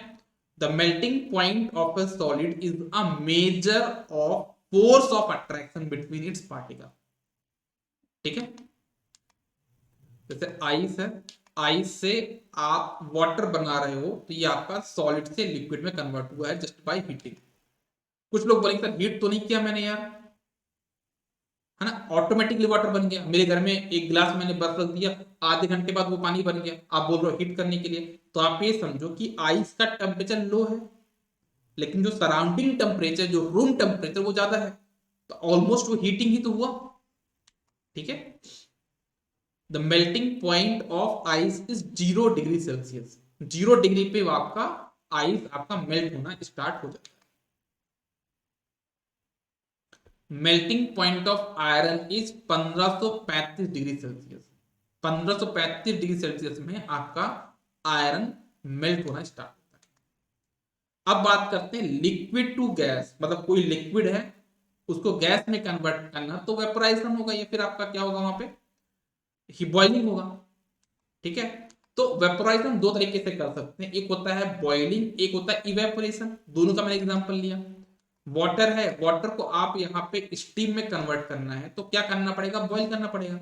The melting point of a solid is a measure of force of attraction between its particle. ठीक है। जैसे आइस है, आइस से आप वाटर बना रहे हो, तो ये आपका सॉलिड से लिक्विड में कन्वर्ट हुआ है जस्ट बाय हीटिंग। कुछ लोग बोलेंगे सर हीट तो नहीं किया मैंने यार, है ना, ऑटोमेटिकली वाटर बन गया। मेरे घर में एक गिलास मैंने बर्फ रख दिया, आधे घंटे बाद वो पानी बन गया। आप बोल रहे हो हीट करने के लिए, तो आप ये समझो कि आइस का टेम्परेचर लो है, लेकिन जो सराउंडिंग टेम्परेचर, जो रूम टेम्परेचर, वो ज्यादा है, तो ऑलमोस्ट वो हीटिंग ही तो हुआ। ठीक है। The melting point of ice is 0 degree Celsius. 0 degree पे वो आपका आइस आपका मेल्ट होना स्टार्ट हो जाता है। Melting point of iron is 1535 degree Celsius. 1535 degree Celsius में आपका आयरन मेल्ट होना स्टार्ट होता है। अब बात करते हैं लिक्विड टू गैस, मतलब कोई लिक्विड है उसको गैस में कन्वर्ट करना, तो वेपोराइजेशन होगा, या फिर आपका क्या होगा वहां पे, ही बॉइलिंग होगा। ठीक है, तो वेपोराइजेशन दो तरीके से कर सकते हैं, एक होता है बॉइलिंग, एक होता है इवेपोरेशन। दोनों का मैंने एग्जांपल लिया। वाटर है, वाटर को आप यहाँ पे स्टीम में कन्वर्ट करना है तो क्या करना पड़ेगा, बॉइल करना पड़ेगा।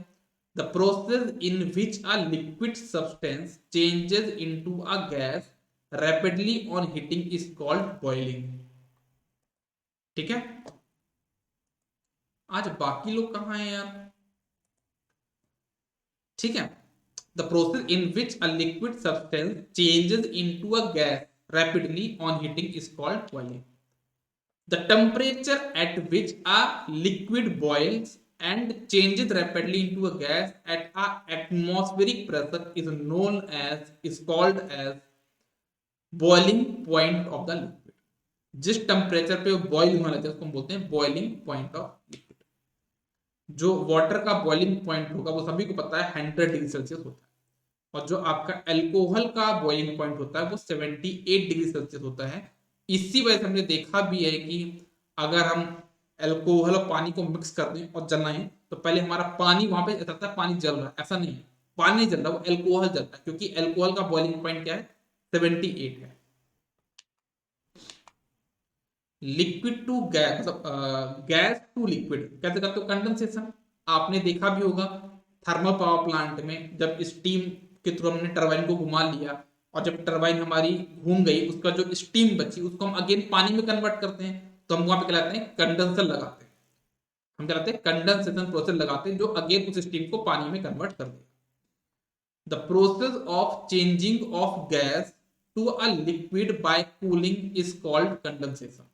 The process in which a liquid substance changes into a gas rapidly on heating is called boiling. ठीक है, आज बाकी लोग कहाँ हैं यार। ठीक है, the process in which a liquid substance changes into a gas rapidly on heating is called boiling. The temperature at which a liquid boils and changes rapidly into a gas at a atmospheric pressure is called as boiling point of the liquid. जिस temperature पे वो boil होने लगता है उसको हम बोलते हैं बॉइलिंग पॉइंट ऑफ लिक्विड। जो वाटर का बॉइलिंग पॉइंट होगा वो सभी को पता है 100 डिग्री सेल्सियस होता है, और जो आपका अल्कोहल का बॉइलिंग पॉइंट होता है वो 78 डिग्री सेल्सियस होता है। इसी वजह से हमने देखा भी है कि अगर हम अल्कोहल और पानी को मिक्स कर दें और जलाएं तो पहले हमारा पानी वहां पे रहता है, पानी जल रहा है, ऐसा नहीं है, पानी नहीं जल रहा, वो अल्कोहल जल रहा है, क्योंकि अल्कोहल का बॉइलिंग पॉइंट क्या है, 78 है। लिक्विड टू गैस, मतलब गैस टू लिक्विड कैसे करते हो, कंडेंसेशन। आपने देखा भी होगा थर्मल पावर प्लांट में जब स्टीम के थ्रू हमने टरबाइन को घुमा लिया और जब टरबाइन हमारी घूम गई उसका जो स्टीम बची उसको हम अगेन पानी में कन्वर्ट करते हैं, तो हम वहां पे कहलाते हैं कंडेंसर लगाते हैं, हम कहलाते हैं कंडेंसेशन प्रोसेस लगाते हैं जो अगेन उस स्टीम को पानी में कन्वर्ट कर देगा। The process of changing of gas to a liquid by cooling is called condensation.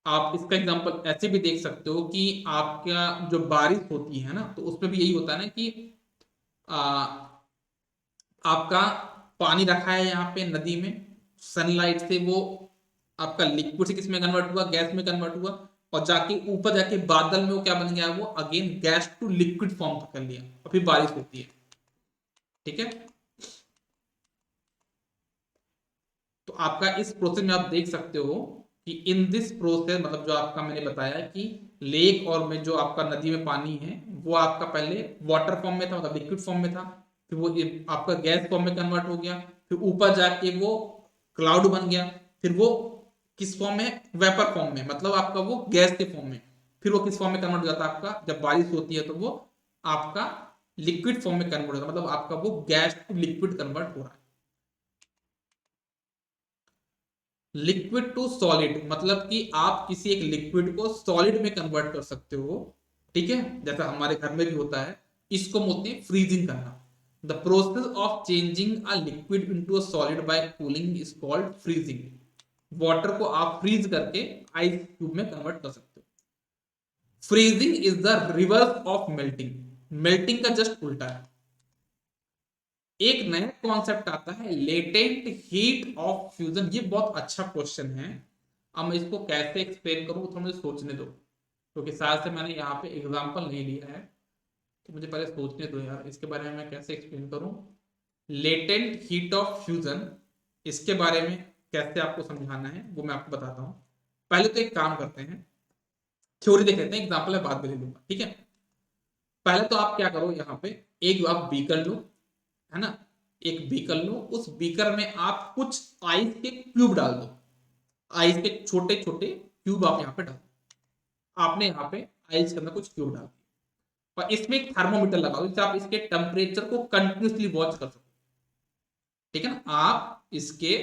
आप इसका एग्जांपल ऐसे भी देख सकते हो कि आपका जो बारिश होती है ना तो उसमें भी यही होता है ना कि आ, आपका पानी रखा है यहाँ पे नदी में, सनलाइट से वो आपका लिक्विड से किस में कन्वर्ट हुआ, गैस में कन्वर्ट हुआ, और जाके ऊपर जाके बादल में वो क्या बन गया, वो again gas to liquid form कर लिया और फिर बारिश होती है। ठीक है, तो आपका इस प्रोसेस में आप देख सकते हो कि इन दिस प्रोसेस, मतलब जो आपका मैंने बताया कि लेक और में जो आपका नदी में पानी है वो आपका पहले वाटर फॉर्म में था, मतलब लिक्विड फॉर्म में था, फिर वो आपका गैस फॉर्म में कन्वर्ट हो गया, फिर ऊपर जाके वो क्लाउड बन गया, फिर वो किस फॉर्म में, वेपर फॉर्म में, मतलब आपका वो गैस के फॉर्म में, फिर वो किस फॉर्म में कन्वर्ट हो जाता है, आपका जब बारिश होती है तो वो आपका लिक्विड फॉर्म में कन्वर्ट होता है, मतलब आपका वो गैस टू लिक्विड कन्वर्ट हो रहा है। लिक्विड टू सॉलिड, मतलब कि आप किसी एक लिक्विड को सॉलिड में कन्वर्ट कर सकते हो। ठीक है, जैसा हमारे घर में भी होता है, इसको बोलते हैं फ्रीजिंग करना। The process of changing a liquid into a solid bye cooling is called freezing. Water को आप फ्रीज करके आइस क्यूब में कन्वर्ट कर सकते हो। Freezing is the reverse of melting, melting का जस्ट उल्टा है। एक नया कॉन्सेप्ट आता है लेटेंट हीट ऑफ फ्यूजन, ये बहुत अच्छा क्वेश्चन है। अब मैं इसको कैसे एक्सप्लेन करूं थोड़ा मुझे सोचने दो, क्योंकि शायद से मैंने यहाँ पे एग्जांपल नहीं लिया है, तो मुझे पहले सोचने दो यार इसके बारे में मैं कैसे एक्सप्लेन करूं। लेटेंट हीट ऑफ फ्यूजन, इसके बारे में कैसे आपको समझाना है वो मैं आपको बताता हूँ। पहले तो एक काम करते हैं, थ्योरी देख लेते हैं, एग्जाम्पल मैं बाद में ले लूंगा। ठीक है, पहले तो आप क्या करो, यहाँ पे एक आप बीकर लो, है ना, एक बीकर लो, उस बीकर में आप कुछ आइस के क्यूब डाल दो, आइस के छोटे छोटे क्यूब आप यहाँ पे डाल दो। आपने यहाँ पे आइस के अंदर कुछ क्यूब डाल दिए और इसमें एक थर्मोमीटर लगा दो जिससे आप इसके टेम्परेचर को कंटिन्यूसली वॉच कर सको। ठीक है ना, आप इसके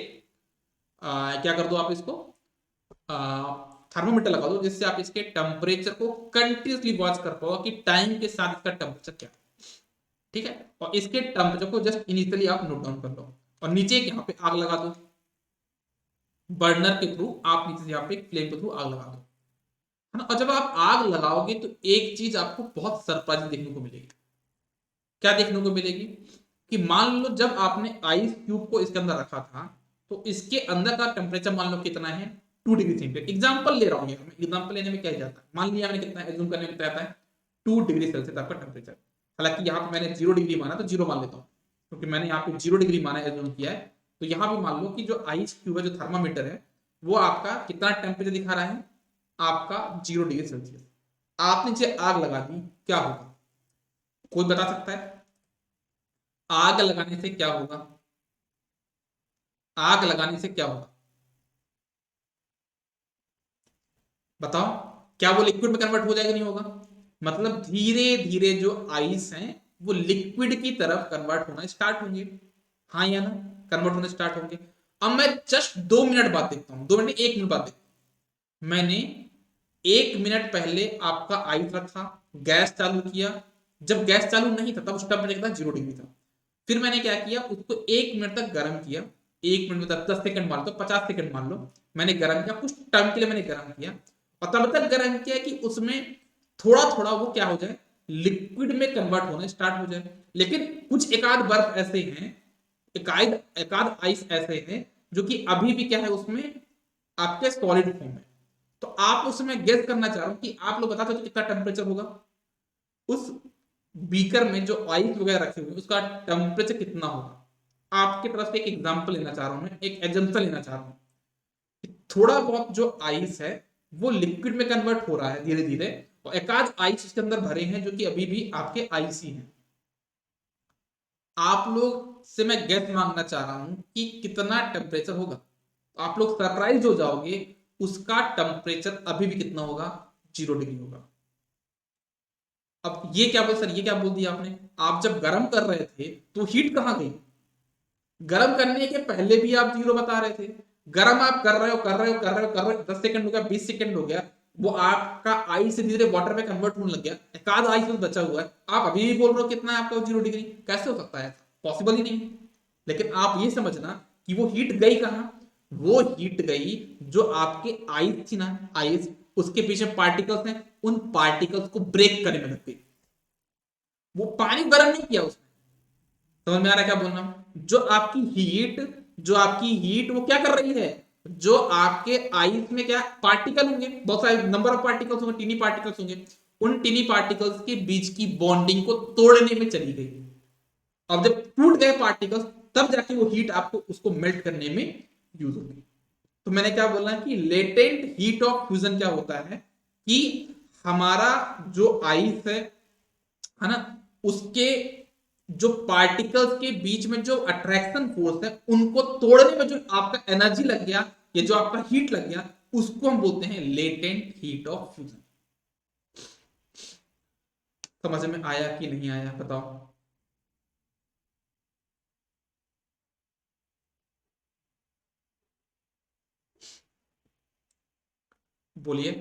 क्या कर दो, आप इसको थर्मोमीटर लगा दो जिससे आप इसके टेम्परेचर को कंटिन्यूसली वॉच कर पाओ कि टाइम के साथ इसका टेम्परेचर क्या है। ठीक है, और इसके टेम्परेचर को जस्ट इनिशियली आप नोट डाउन कर लो और नीचे यहाँ पे आग लगा दो, बर्नर के थ्रू आप नीचे यहाँ पे फ्लेम के थ्रू आग लगा दो, है ना। और जब आप आग लगाओगे तो एक चीज आपको बहुत सरप्राइज देखने को मिलेगी। क्या देखने को मिलेगी कि मान लो जब आपने आइस क्यूब को इसके अंदर रखा था तो इसके अंदर का टेम्परेचर मान लो कितना है, 2 डिग्री सेंटीग्रेड। एग्जाम्पल ले रहा हूँ, एग्जाम्पल लेने में क्या जाता है, मान लिया मैंने कितना एज्यूम करने में क्या आता है, 2 डिग्री सेल्सियस आपका टेम्परेचर। हालांकि यहाँ पे मैंने 0 डिग्री माना तो 0 मान लेता हूँ, क्योंकि मैंने यहाँ पे 0 डिग्री माना एज्यूम किया है, तो यहां भी मान लो कि जो आइस क्यूब है, जो थर्मामीटर है, वो आपका कितना टेम्परेचर दिखा रहा है, आपका 0 डिग्री सेल्सियस। आपने नीचे आग लगा दी, क्या होगा? कोई बता सकता है? आग लगाने से क्या होगा? आग लगाने से क्या होगा? बताओ। क्या वो लिक्विड में कन्वर्ट हो जाएगा? नहीं होगा। मतलब धीरे धीरे जो आइस हैं वो लिक्विड की तरफ कन्वर्ट होना स्टार्ट होंगे। हाँ या ना? कन्वर्ट होना स्टार्ट होंगे। अब मैं जस्ट 2 मिनट बाद देखता हूं, 2 मिनट 1 मिनट बाद देखता हूं। मैंने 1 मिनट पहले आपका आइस रखा, गैस चालू किया। जब गैस चालू नहीं था तब उस टेम्परेचर था 0 डिग्री था। फिर मैंने क्या किया, उसको 1 मिनट तक गर्म किया। 1 मिनट मतलब 10 सेकंड मान लो, 50 सेकंड मान लो, मैंने गर्म किया, कुछ टाइम के लिए मैंने गर्म किया। और तब तक गर्म किया कि उसमें थोड़ा थोड़ा वो क्या हो जाए, लिक्विड में कन्वर्ट होना स्टार्ट हो जाए। लेकिन कुछ एकाध बर्फ ऐसे हैं, एकाध एकाध आइस ऐसे हैं जो कि अभी भी क्या है उसमें, आपके सॉलिड फॉर्म में। तो आप उसमें गेस करना चाह रहा हूं कि आप लोग बताते हो तो कितना टेम्परेचर होगा उस बीकर में जो आइस वगैरह रखे हुए उसका टेम्परेचर कितना होगा। आपकी तरफ से एक एग्जांपल लेना चाह रहा हूं, मैं एक एग्जांपल लेना चाह रहा हूं कि थोड़ा बहुत जो आइस है वो लिक्विड में कन्वर्ट हो रहा है धीरे धीरे, और एकाध आइस इसके अंदर भरे हैं जो कि अभी भी आपके आइस ही हैं। आप लोग से मैं गेस मांगना चाह रहा हूं कि कितना टेम्परेचर होगा। तो आप लोग सरप्राइज हो जाओगे, उसका टेम्परेचर अभी भी कितना होगा, 0 डिग्री होगा। अब ये क्या बोल सर, ये क्या बोल दिया आपने? आप जब गर्म कर रहे थे तो हीट कहां गई? गर्म करने के पहले भी आप 0 बता रहे थे। गर्म आप कर रहे हो कर रहे हो कर रहे हो कर रहे हो, 10 सेकंड हो गया, 20 सेकंड हो गया, वो आपका आई से धीरे वाटर में कन्वर्ट होने लग गया, एक आध आई से बचा हुआ है, आप अभी भी बोल रहे हो कितना है आपका 0 डिग्री? कैसे हो सकता है? पॉसिबल ही नहीं। लेकिन आप ये समझना कि वो हीट गई कहां। वो हीट गई जो आपके आइस थी ना, आइस, उसके पीछे पार्टिकल्स हैं, उन पार्टिकल्स को ब्रेक करने में लग गई। वो पानी गर्म नहीं किया उसने। समझ में आ रहा है क्या बोलना? जो आपकी हीट, जो आपकी हीट वो क्या कर रही है, जो आपके आइस में क्या पार्टिकल होंगे, बहुत सारे नंबर ऑफ पार्टिकल्स होंगे, टीनी पार्टिकल्स होंगे, उन टीनी पार्टिकल्स के बीच की बॉन्डिंग को तोड़ने में चली गई। अब जब टूट गए पार्टिकल्स, तब जाके वो हीट आपको उसको मेल्ट करने में यूज होगी। तो मैंने क्या बोला कि लेटेंट हीट ऑफ फ्यूजन क्या होता है कि हमारा जो आइस है ना, उसके जो पार्टिकल्स के बीच में जो अट्रैक्शन फोर्स है उनको तोड़ने में जो आपका एनर्जी लग गया, या जो आपका हीट लग गया, उसको हम बोलते हैं लेटेंट हीट ऑफ फ्यूजन। समझ में आया कि नहीं आया बताओ? बोलिए।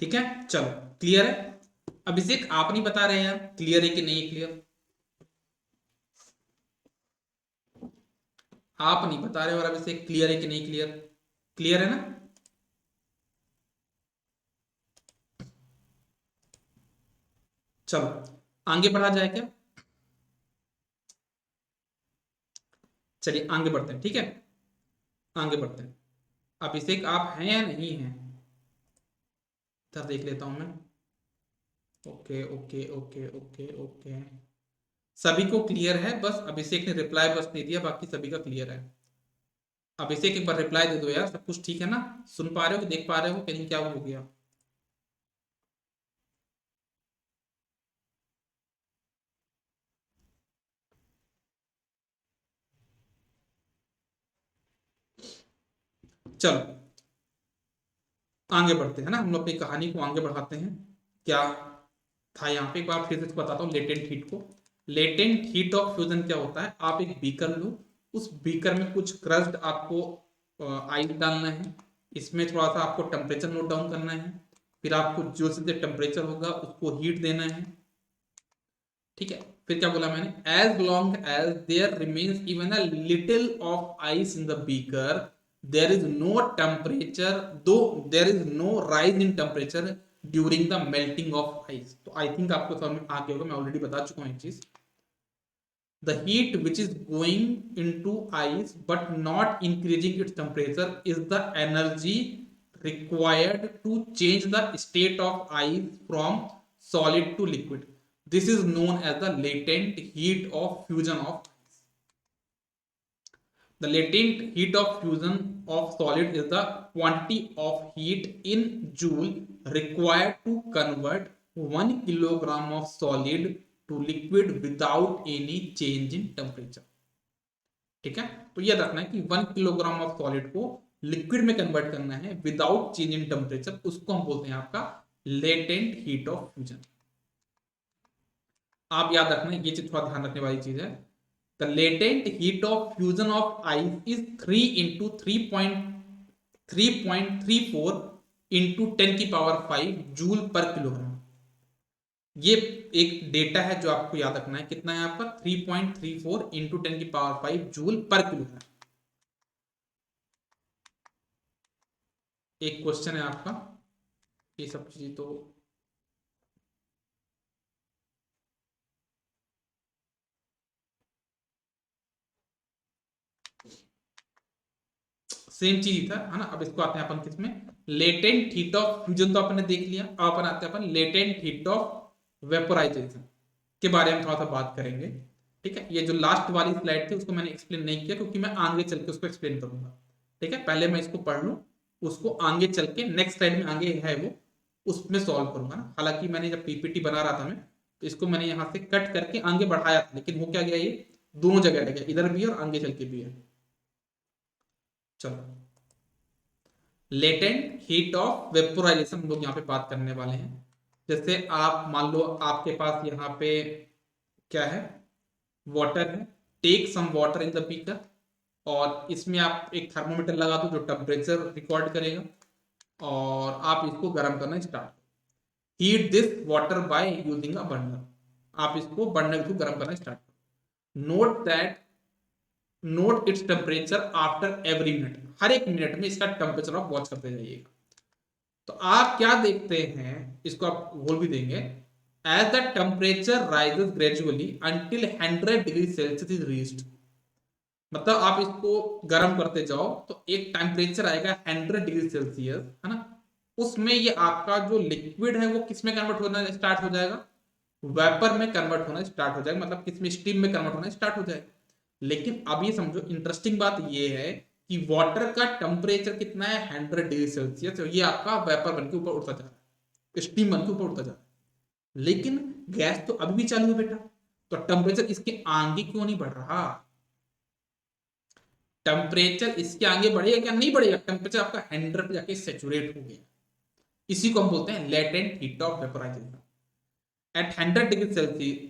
ठीक है, चलो, क्लियर है? अभिषेक आप नहीं बता रहे यार, क्लियर है कि नहीं क्लियर? आप नहीं बता रहे और अभिषेक क्लियर है कि नहीं क्लियर? क्लियर है ना? चलो, आगे बढ़ा जाए क्या? चलिए आगे बढ़ते हैं, ठीक है, आगे बढ़ते हैं। अभिषेक आप हैं या नहीं हैं? इधर देख लेता हूं मैं। Okay okay okay okay okay, सभी को क्लियर है, बस अभिषेक ने रिप्लाई बस नहीं दिया, बाकी सभी का क्लियर है। अभिषेक एक बार रिप्लाई दे दो यार, सब कुछ ठीक है ना? सुन पा रहे हो कि देख पा रहे हो, कहीं क्या हो गया? चलो, आगे बढ़ते हैं ना, हम लोग अपनी कहानी को आगे बढ़ाते हैं। क्या था यहाँ पे, एक बार फिर से बताता हूँ लेटेंट हीट को। लेटेंट हीट ऑफ फ्यूजन क्या होता है, आप एक बीकर लो, उस बीकर में कुछ क्रस्ड आपको आइस डालना है, इसमें थोड़ा सा आपको टेम्परेचर नोट डाउन करना है, फिर आपको जो से टेम्परेचर होगा उसको हीट देना है। ठीक है, फिर क्या बोला मैंने, as long as there remains even a little of ice in the beaker there is no temperature, though there is no rise in temperature during the melting of ice. तो आई थिंक आपको समझ में आ गया होगा, मैं already बता चुका हूँ एक चीज। The heat which is going into ice but not increasing its temperature is the energy required to change the state of ice from solid to liquid. This is known as the latent heat of fusion of ice. The latent heat of fusion of solid is the quantity of heat in joule required to convert 1 kilogram of solid to liquid without any change in temperature. ठीक है, तो यह रखना है कि 1 kilogram of solid को liquid में convert करना है विदाउट चेंज इन टेम्परेचर, उसको हम बोलते हैं आपका लेटेंट हीट ऑफ फ्यूजन। आप याद रखना, ये चीज थोड़ा ध्यान रखने वाली चीज है। The latent heat of fusion of ice is 3 into 3.34 into 10⁵ joule पर किलोग्राम। ये एक डेटा है जो आपको याद रखना है, कितना है आपका 3.34 इंटू 10⁵ जूल पर किलोग्राम। एक क्वेश्चन है आपका, ये सब चीज तो सेम चीज ही था, है ना। अब इसको आते हैं अपन किसमें, लेटेंट हीट ऑफ फ्यूजन तो आपने देख लिया, अब अपन आते हैं अपन लेटेंट हीट ऑफ वेपोराइजेशन के बारे में थोड़ा सा बात करेंगे। ठीक है, ये जो लास्ट वाली स्लाइड थी उसको मैंने एक्सप्लेन नहीं किया क्योंकि मैं आगे चल के उसको एक्सप्लेन करूंगा। ठीक है, पहले मैं इसको पढ़ लूं, उसको आगे चल के नेक्स्ट स्लाइड में आगे है वो, उसमें सॉल्व करूंगा ना। हालांकि मैंने जब पीपीटी बना रहा था मैं, तो इसको मैंने यहाँ से कट करके आगे बढ़ाया था, लेकिन वो क्या गया, ये दोनों जगह रह गया, इधर भी और आगे चल के भी है। चलो, लेटेंट हीट ऑफ वेपोराइजेशन हम लोग यहाँ पे बात करने वाले हैं। जैसे आप मान लो आपके पास यहाँ पे क्या है, वाटर है, take some water in the beaker, और इसमें आप एक थर्मोमीटर लगा दो जो टेम्परेचर रिकॉर्ड करेगा, और आप इसको गर्म करना start. Heat this water by using a burner, आप इसको बर्नर के थ्रू गर्म करना स्टार्ट करो। Note its temperature after every minute, हर एक मिनट में इसका टेम्परेचर आप वॉच करते जाइएगा। तो आप क्या देखते हैं, इसको आप बोल भी देंगे, as the temperature rises gradually until 100 degree Celsius is reached. मतलब आप इसको गर्म करते जाओ तो एक टेम्परेचर आएगा 100 डिग्री सेल्सियस, है ना, उसमें ये आपका जो लिक्विड है वो किस में कन्वर्ट होना स्टार्ट हो जाएगा, वेपर में कन्वर्ट होना स्टार्ट हो जाएगा, मतलब किसमें, स्टीम में कन्वर्ट होना स्टार्ट हो जाएगा। लेकिन अब ये समझो, इंटरेस्टिंग बात ये है कि वाटर का टेम्परेचर कितना है, 100 डिग्री सेल्सियस, ये आपका वेपर बन के ऊपर उठता जा रहा है, स्टीम बन के ऊपर उठता जा रहा है। लेकिन गैस तो अभी भी चालू है बेटा, तो टेम्परेचर इसके आगे क्यों नहीं बढ़ रहा, टेम्परेचर इसके आगे बढ़ेगा क्या, नहीं बढ़ेगा, टेम्परेचर आपका 100 पे जाके सेचुरेट हो गया। इसी को हम बोलते हैं latent heat of vaporisation. At 100 degree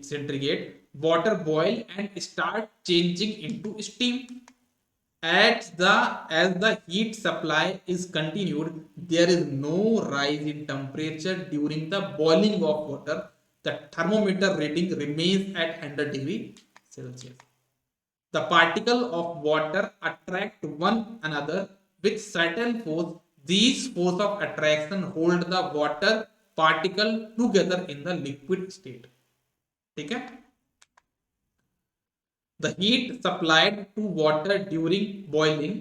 centigrade, water boil and start changing into steam. As the heat supply is continued, there is no rise in temperature during the boiling of water. The thermometer reading remains at 100 degree Celsius. The particles of water attract one another with certain force. These force of attraction hold the water particle together in the liquid state. ठीक है, the heat supplied to water during boiling,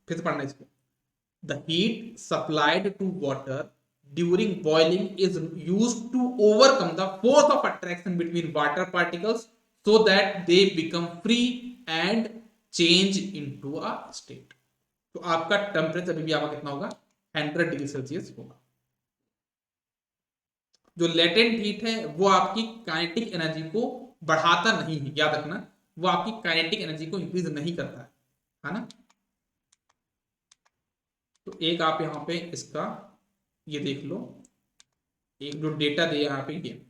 फिर से पढ़ना इसको, the heat supplied to water during boiling is used to overcome the force of attraction between water particles so that they become free and change into a state. तो आपका temperature भी आपका कितना होगा, 100 डिग्री सेल्सियस होगा। जो latent heat है वो आपकी काइनेटिक एनर्जी को बढ़ाता नहीं है, याद रखना, वो आपकी काइनेटिक एनर्जी को इंक्रीज नहीं करता है ना। तो एक आप यहां पे इसका ये देख लो, एक जो डेटा दिया यहाँ पे, ये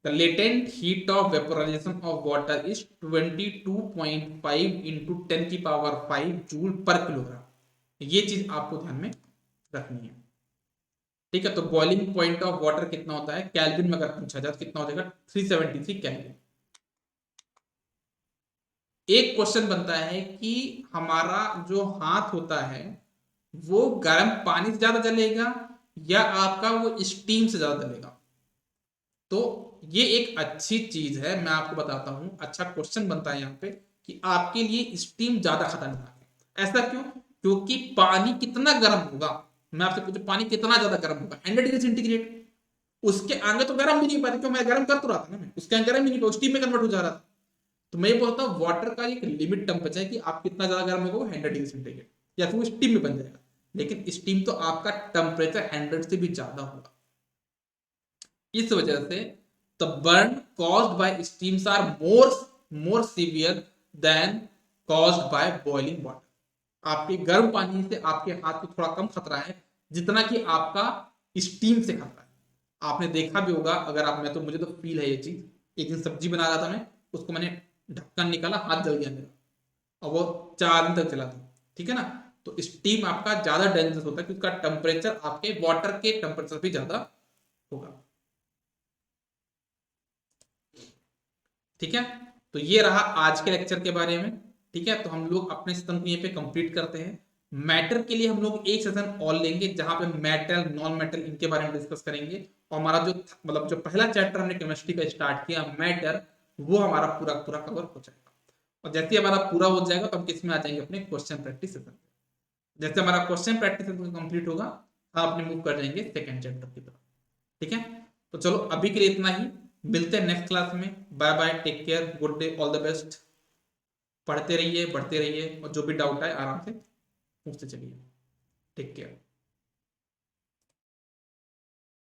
the latent heat of vaporisation of water is 22.5 into 10⁵ joule पर किलोग्राम। ये चीज आपको ध्यान में रखनी है, ठीक है। तो बॉइलिंग पॉइंट ऑफ वाटर कितना होता है केल्विन में, अगर पूछा जाए तो कितना हो जाएगा 373 केल्विन। एक क्वेश्चन बनता है कि हमारा जो हाथ होता है वो गर्म पानी से ज्यादा जलेगा या आपका वो स्टीम से ज्यादा जलेगा। तो ये एक अच्छी चीज है, मैं आपको बताता हूं, अच्छा क्वेश्चन बनता है यहाँ पे कि आपके लिए स्टीम ज्यादा खतरनाक है। ऐसा क्यों? क्योंकि पानी कितना गर्म होगा, मैं आपसे पूछूं पानी कितना ज्यादा गर्म होगा 100 डिग्री सेंटीग्रेड, उसके आगे तो गर्म भी नहीं पाता, क्यों मैं गर्म कर तो रहा था ना, मैं उसके आगे गर्म ही नहीं पाता, स्टीम में कन्वर्ट हो जा रहा था। तो मैं ये बोलता हूँ वाटर का एक लिमिट टेम्परेचर है कि आप कितना ज्यादा गर्म होगा वो 100 डिग्री सेंटीग्रेड, या फिर वो स्टीम में बन जाएगा। लेकिन स्टीम तो आपका टेम्परेचर 100 से भी ज्यादा होगा। इस वजह से the burn caused by steams are more severe than caused by boiling water. आपके गर्म पानी से आपके हाथ को थोड़ा कम खतरा है जितना कि आपका स्टीम से खतरा है। आपने देखा भी होगा, अगर आप, मैं तो मुझे तो फील है ये चीज, एक दिन सब्जी बना रहा था मैं, उसको मैंने ढक्कन निकाला, हाथ जल गया मेरा और वो 4 दिन तक चला था, ठीक है ना। तो स्टीम आपका ज्यादा डेंजरस होता है क्योंकि उसका टेम्परेचर आपके वाटर के टेम्परेचर भी ज्यादा होगा, ठीक है। तो ये रहा आज के लेक्चर के बारे में, ठीक है। तो हम लोग अपने सेशन को यहीं पे कंप्लीट करते हैं। मैटर के लिए हम लोग एक सेशन और लेंगे जहां पे मेटल नॉन मेटल इनके बारे में डिस्कस करेंगे, और हमारा जो मतलब जो पहला चैप्टर हमने केमिस्ट्री का स्टार्ट किया मैटर, वो हमारा पूरा पूरा कवर हो जाएगा। और जैसे हमारा पूरा हो जाएगा तो हम किसमें आ जाएंगे, अपने क्वेश्चन प्रैक्टिस सेशन। जैसे हमारा क्वेश्चन प्रैक्टिस सेशन कंप्लीट होगा हम अपने मूव कर जाएंगे सेकेंड चैप्टर की तरफ, ठीक है। तो चलो अभी के लिए इतना ही, मिलते हैं नेक्स्ट क्लास में। Bye bye, take care, good day, all the best. पढ़ते रहिए, बढ़ते रहिए, और जो भी डाउट है आराम से पूछते चलिए। Take care.